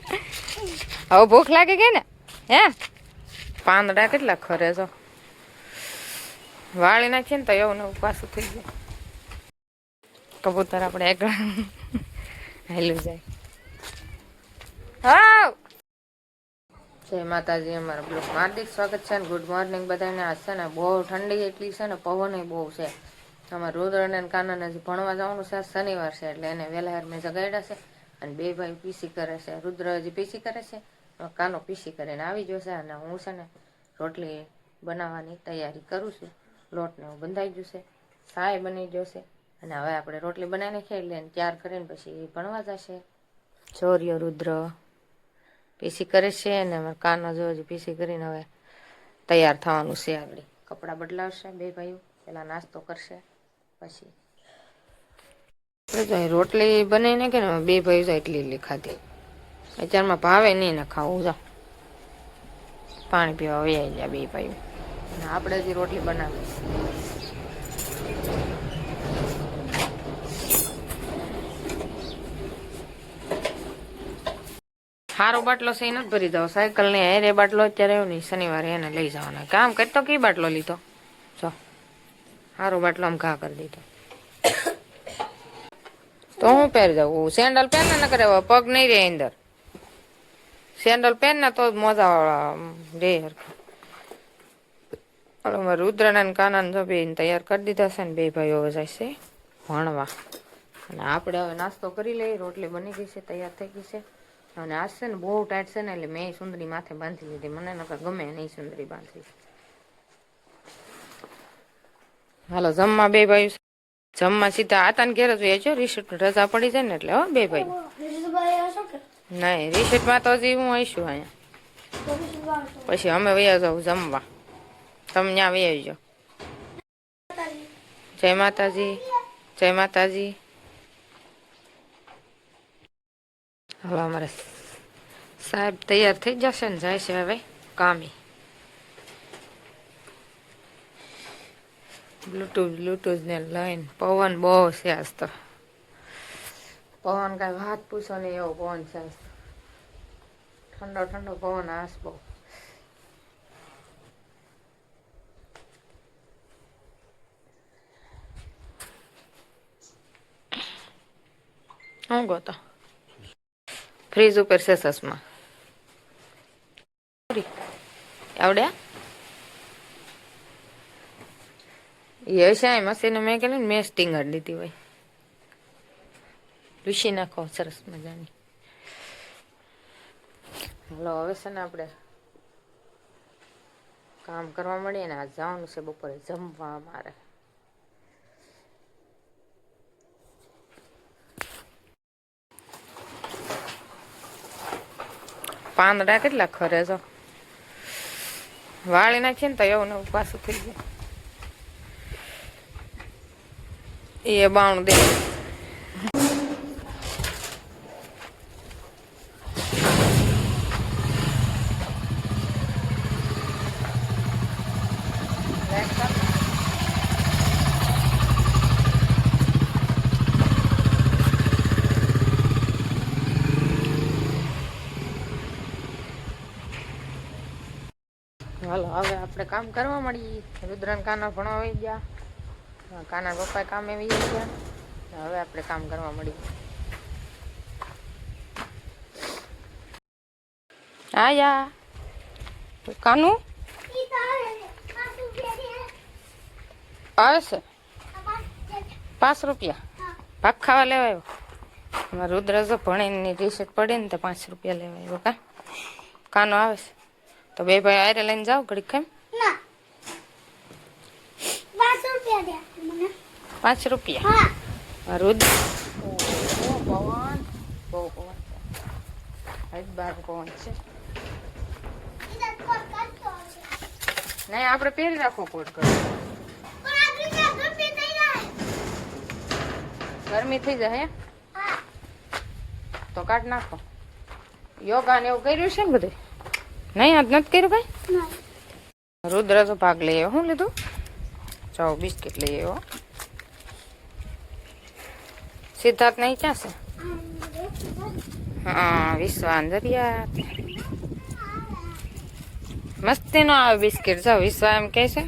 હવે ભૂખ લાગી ગઈ ને હે પાંદડા કેટલા ખરે છો વાળી નાખીએ ને તો એવું નવું પાછું થઈ જાય કબૂતર આપણે આગળ હેલું જાય હા જય માતાજી અમારા બ્લોગમાં હાર્દિક સ્વાગત છે ને ગુડ મોર્નિંગ બધાને આજ છે ને બહુ ઠંડી એટલી છે ને પવન બહુ છે અમારે રુદ્રને કાનાને હજી ભણવા જવાનું છે શનિવાર છે એટલે એને વહેલા મેં જગાડ્યા છે અને બે ભાઈ પીસી કરે છે રુદ્ર હજી પીસી કરે છે કાનો પીસી કરીને આવી જશે અને હું છે ને રોટલી બનાવવાની તૈયારી કરું છું લોટને હું બંધાઈ જશે સાય બની જશે અને હવે આપણે રોટલી બનાવીને ખાઈ લઈએ તૈયાર કરીને પછી ભણવા જશે ચોર્ય રુદ્ર પીસી કરે છે અને અમારે કાનો જો પીસી કરીને હવે તૈયાર થવાનું છે આગળ કપડાં બદલાવશે બે ભાઈઓ પેલા નાસ્તો કરશે પછી રોટલી બનાવીને કે ને બે ભાઈ જાય એટલી ખાધી અત્યારમાં ભાવે નહીં ને ખાવું જાઓ પાણી પીવા વૈયા ગયા બે ભાઈઓ અને આપણે હજી રોટલી બનાવી સારો બાટલો છે નથી ભરી દો સાયકલ ને હેરે બાટલો અત્યારે એવું નહીં શનિવારે એને લઈ જવાનો કામ કરતો કઈ બાટલો લીધો જો સારો બાટલો આમ ઘા કરી દીધો તો હું પહેરી દઉં સેન્ડલ પહેર ને કરે પગ નહીં રે અંદર સેન્ડલ પહેર ને તો મોજા વાળા રે હરખા રુદ્રના કાના જો બે તૈયાર કરી દીધા છે ને બે ભાઈઓ જાય છે ભણવા અને આપણે હવે નાસ્તો કરી લઈએ રોટલી બની ગઈ છે તૈયાર થઈ ગઈ છે અને આજ છે ને બહુ ટાઈટ છે ને એટલે મેં સુંદરી માથે બાંધી લીધી મને નકર ગમે નહીં સુંદરી બાંધી હાલો જમવા બે ભાઈ જમવા સીધા આતાને ઘેર જ વેચો રિસેટ રજા પડી જાય ને એટલે હો બે ભાઈ નહીં રિસેટમાં તો હજી હું આવીશું અહીંયા પછી અમે વયા જાઉં જમવા તમે ત્યાં વહી આવજો જય માતાજી જય માતાજી હવે અમારે સાહેબ તૈયાર થઈ જશે ને જાય છે હવે કામે બ્લૂટૂથ ને લઈને પવન બહુ છે આજ તો પવન કાંઈ વાત પૂછો નહીં એવો પવન છે આજ તો ઠંડો ઠંડો પવન આસ બહુ હું ગોતો ફ્રીજ ઉપર છે સસમાં આવડ્યા એ છે મશીને મેં કે મેં સ્ટીંગર દીધી હોય લૂસી નાખો સરસ મજાની હાલો હવે છે ને આપણે કામ કરવા મળીએ ને આજ જવાનું છે બપોરે જમવા અમારે પાંદડા કેટલા ખરે છો વાળી નાખીએ ને તો એવું નવું પાછું થઈ જાય એ બાણું દે હાલો હવે આપણે કામ કરવા મળીએ રુદ્રન કાના ભણવા વહી ગયા કાના પપ્પા કામે વહી ગયા હવે આપણે કામ કરવા મળીએ આયા કાનું આવે છે 5 રૂપિયા ભાગ ખાવા લેવાયો અમારે રુદ્ર જો ભણીને રિસેટ પડે ને તો 5 રૂપિયા લેવાયો કાનો આવે છે તો બે ભાઈ આયરે લઈને જાઓ ઘડીક કેમ 5 રૂપિયા રુદ્ર પવન બહુ પવન છે બાર પવન છે નહીં આપણે પહેરી રાખો કોટ ગરમી થઈ જાય તો કાઢ નાખો યોગા ને એવું કર્યું છે ને બધું નહીં આજ નથી કર્યું કઈ રુદ્ર તો ભાગ લઈ આવ્યો શું લીધું ચાલો બિસ્કિટ લઈ આવ્યો સિદ્ધાર્થ નહીં ક્યાં છે હા વિશ્વાન દરિયા મસ્તી નો આવે બિસ્કિટ જો વિશ્વા એમ કે છે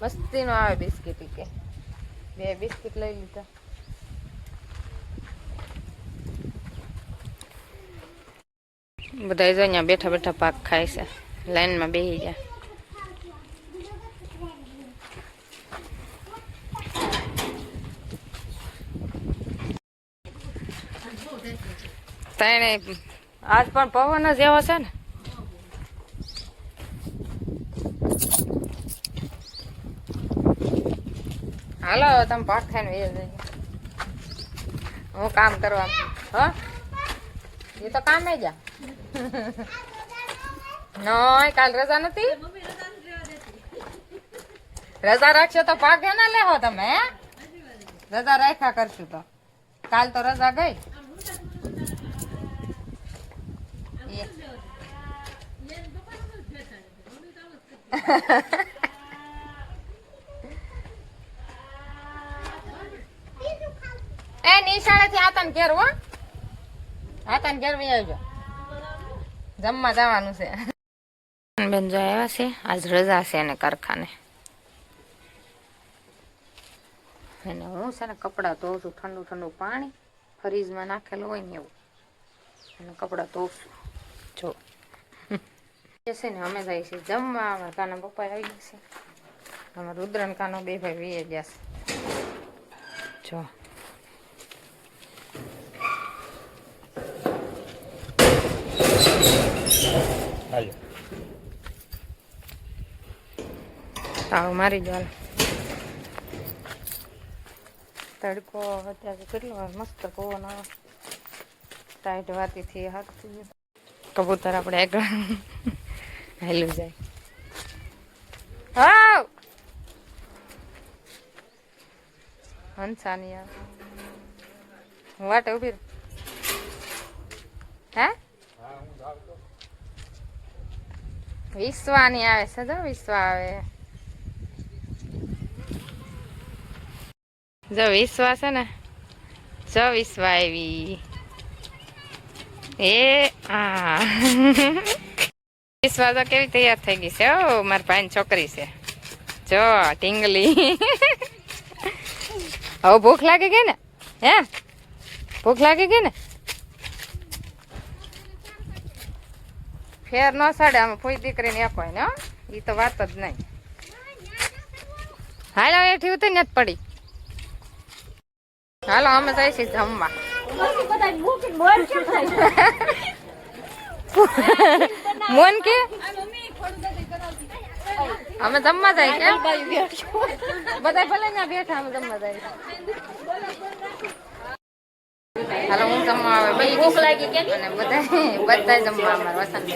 મસ્તી નો આવે બિસ્કિટ કે 2 બિસ્કિટ લઈ લીધા બધા જો અહીંયા બેઠા બેઠા પાક ખાય છે લાઈનમાં બેસી ગયા તને આજ પણ પવન જ એવો છે ને હાલો તમે પાક ખાઈને વહી જજો હું કામ કરવા હા એ તો કામે જા નોય કાલ રજા નથી રજા રાખશો તો પાકે ના લેહો તમે રજા રાખ્યા કરશું તો કાલ તો રજા ગઈ એ નિશાળેથી આતાને ઘેર હો આતાને ઘેર વહી આવજો જમવા જવાનું છે બેન જો આવ્યા છે આજ રજા છે એને કારખાને અને હું છે ને કપડાં ધોઉં છું ઠંડુ ઠંડુ પાણી ફ્રીજમાં નાખેલું હોય ને એવું અને કપડાં ધોઉં છું જો છે ને અમે જાય છે જમવા અમારા કાના પપ્પા આવી ગયા છે અમારા રુદ્રન કાનો 2 ભાઈ વીએ ગયા છે જો તાવ મારી જો તડકો અત્યારે કેટલો મસ્ત પવન આવે ટાઈટ વાતીથી હાથ કબૂતર આપણે આગળ હેલું જાય હા હંસાની આવે હું વાટે ઉભી હે વિશ્વાની આવે છે જો વિશ્વ આવે જો વિશ્વા છે ને જો વિશ્વ આવી એ આ વિશ્વા તો કેવી તૈયાર થઈ ગઈ છે ઓ મારા ભાઈ છોકરી છે જો ટીંગલી હવે ભૂખ લાગી ગઈ ને હે ભૂખ લાગી ગઈ ને ફેર ન સાડે આમાં કોઈ દીકરીને એક હોય ને એ તો વાત જ નહીં હાલો એઠી ઉતરી નથી પડી હાલો અમે જઈશું જમવા મોન કે અમે જમવા જાય કેમ બધા ભલે ત્યાં બેઠા અમે જમવા જાય હાલો હું જમવા આવે ભાઈ ભૂખ લાગી કે અને બધા જમવા અમારા વસંત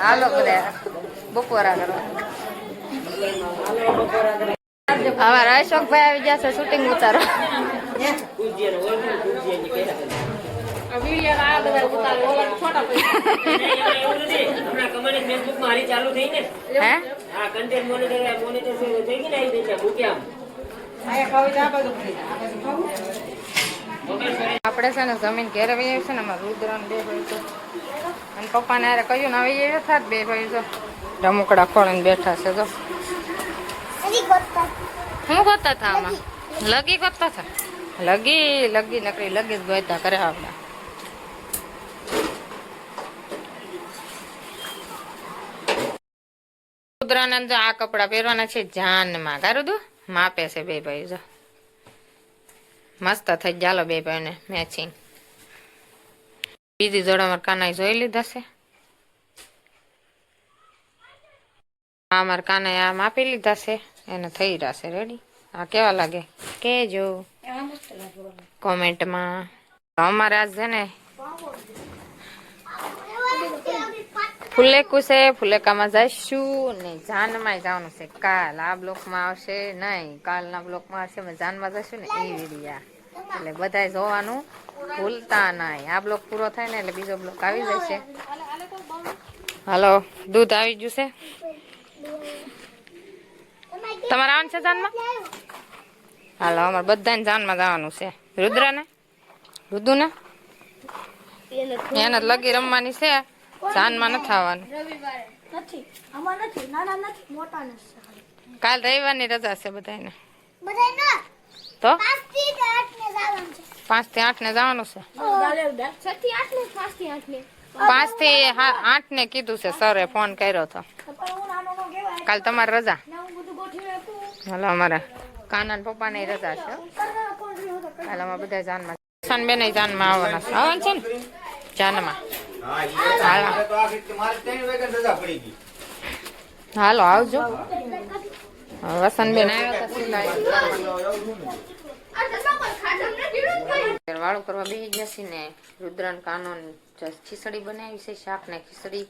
હાલો બધા બપોરા કરવા અમારા અશોકભાઈ આવી જશે શૂટિંગ ઉતારો આપડે છે ને જમીન ઘેરે વહી છે ને અમારે રુદ્ર ને 2 ભાઈ તો અને પપ્પા ને કહ્યું ને હવે એ થાત 2 ભાઈ તો રમકડા ખોળીને બેઠા છે તો શું ગોતા હતા આમાં લગી ગોતા હતા લગી નકરી લગી જ ગોતા કરે આપડા રુદ્રાને જો આ કપડા પહેરવાના છે જાનમાં કારું દો માપે છે 2 ભાઈ જો મસ્ત થઈ ચાલો 2 ભાઈને મેચિંગ બીજી જોડે અમારા કાનાએ જોઈ લીધા છે અમારા કાનાએ આ માપી લીધા છે એને થઈ રહ્યા છે રેડી આ કેવા લાગે કેજો કોમેન્ટમાં અમારે આજ છે ને ફુલેકું છે ફુલેકામાં જઈશું ને જાનમાં જવાનું છે કાલ આ બ્લોકમાં આવશે નહીં કાલના બ્લોકમાં આવશે અમે જાનમાં જઈશું ને એ વિડીયા એટલે બધાય જોવાનું ભૂલતા નહીં આ બ્લોક પૂરો થાય ને એટલે બીજો બ્લોક આવી જશે હાલો દૂધ આવી ગયું છે તમારે આવવાનું છે જાનમાં હાલો અમારે બધાને જાનમાં જવાનું છે રુદ્રને એને લગી રમવાની છે, જાનમાં નથી આવવાનું. રવિવારે નથી, આમાં નથી, નાના નથી, મોટા નથી. કાલ રવિવારની રજા છે બધાને. બધાય તો 5 થી 8 ને જવાનું છે. 5 થી 8 ને જવાનું છે. 6 થી 8 ને 5 થી 8 ને 5 થી 8 ને કીધું છે સરે, ફોન કર્યો હતો. પણ હું નાનો નો કહેવાય. કાલ તમારે રજા. ના હું બધું ગોઠવી રાખું. હાલો અમારા કાના પપ્પા ને રજા છે. હાલ અમે બધા જાનમાં બેન જાનમાં આવવાના છે. આવવાનું છે ને જાનમાં. હાલો આવજો. વસંતબેન આવ્યા હતા વાળું કરવા બેસી જશે ને. રુદ્રન કાનો ખીચડી બનાવી છે, શાક ને ખીચડી.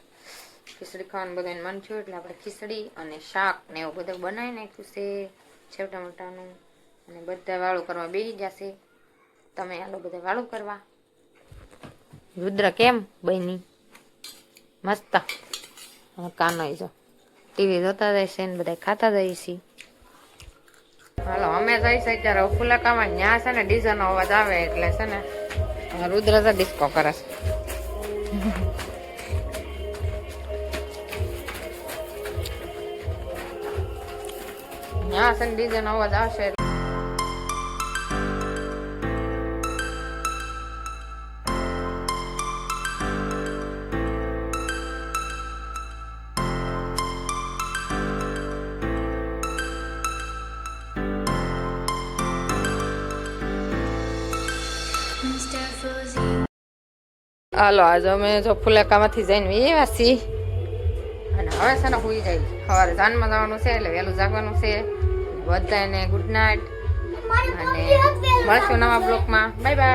ખીચડી ખાવાનું બધાને મન થયું એટલે આપણે ખીચડી અને શાક ને એવું બધું બનાવી નાખ્યું છે, સેવ ટમેટાનું. અને બધા વાળું કરવા બેસી જશે. તમે આલો બધા વાળું કરવા. રુદ્ર કેમ બની? મસ્ત. કાનો જો ટીવી જોતા જાય છે ને બધા ખાતા જાય છે. હાલો અમે જઈ છે ત્યારે ફુલાકામાં ન્યા છે ને ડીઝલ નો અવાજ આવે એટલે છે ને રુદ્ર તો ડિસ્કો કરે છે. ન્યા છે ને ડીઝલ નો અવાજ આવશે. હાલો આજે અમે જો ફુલેકામાંથી જઈને એવા છીએ અને હવે છે ને સુઈ જાય. સવારે જાનમાં જવાનું છે એટલે વહેલું જાગવાનું છે. બધાને ગુડ નાઇટ અને મળશું નવા બ્લોકમાં. Bye bye.